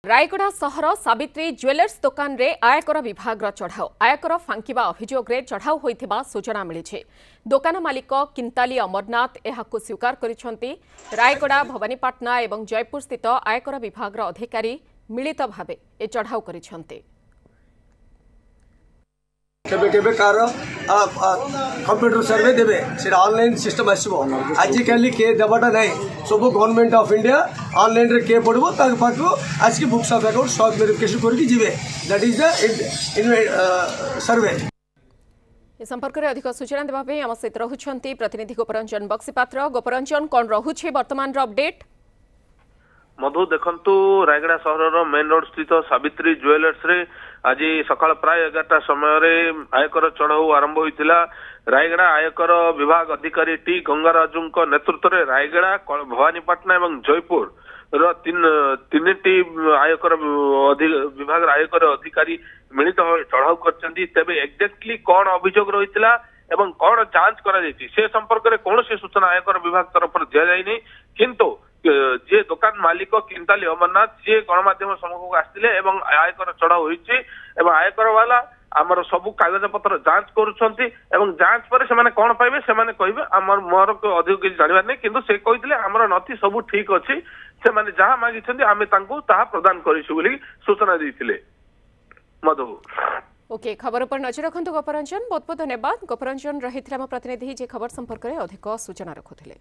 रायगढ़ सहर सावित्री ज्वेलर्स दुकान रे आयकर विभाग चढ़ाऊ आयकर फांकिबा अभियोग रे चढ़ाऊ होइथिबा सूचना मिली। दुकान मालिक किंताली अमरनाथ एहाकु स्वीकार करिसंती। रायगढ़ भवानीपाटना एवं जयपुर स्थित आयकर विभाग अधिकारी मिलित भावे ए चढ़ाऊ करिसंती। केबे कार कंप्यूटर सर्वे देबे से ऑनलाइन सिस्टम आसबो। आजिकल के देवाटा नहीं सब गवर्नमेंट ऑफ इंडिया ऑनलाइन रे के पड़बो ताक पाखो आज की books of account stock verification करके जिवे। That is the survey. ए संपर्क में अधिक सूचना देवाई आम सहित रहुछंती प्रतिनिधि गोपरंजन बक्सीपात्र। गोपरंजन कौन रहुछि वर्तमान अपडेट? मधु देखंतु रायगढ़ सहर मेन रोड स्थित सावित्री ज्वेलर्स रे आज सकाळ प्राय 11टा समय आयकर चढ़ाऊ आरंभ होइतिला। रायगढ़ आयकर विभाग अधिकारी टी गंगाराजू नेतृत्व में रायगढ़ भवानीपाटना एवं जयपुर तीन आयकर विभाग आयकर अधिकारी मिलित चढ़ाऊ करछंती। तेबे एक्जेक्टली कौन अभियोग रहितिला एवं कौन जांच करा जायछि से संपर्क में कौन सूचना आयकर विभाग तरफ दिया जायनि। किंतु जे दुकान मालिक किंताली अमरनाथ सी गणमाध्यम सम्मुख को आसते आयकर चढ़ाऊ होइछि एवं आयकर वाला आमर सबु कागज पत्र जांच करुछंती एवं जांच पर से कौन पाइबे से कहबे आमर मोर अधिक किसी जानवर नहीं। किंतु से कहिथिले आमर नथि सबु ठीक अछि से माने जहां मागिछंती आमे तांको ताहा प्रदान करिछु बोली सूचना दैथिले। मधु ओके खबर पर नजर रखु गोपरंजन। बहुत बहुत धन्यवाद। गोपरंजन रही प्रतिनिधि जे खबर संपर्क में अधिक सूचना रखुले।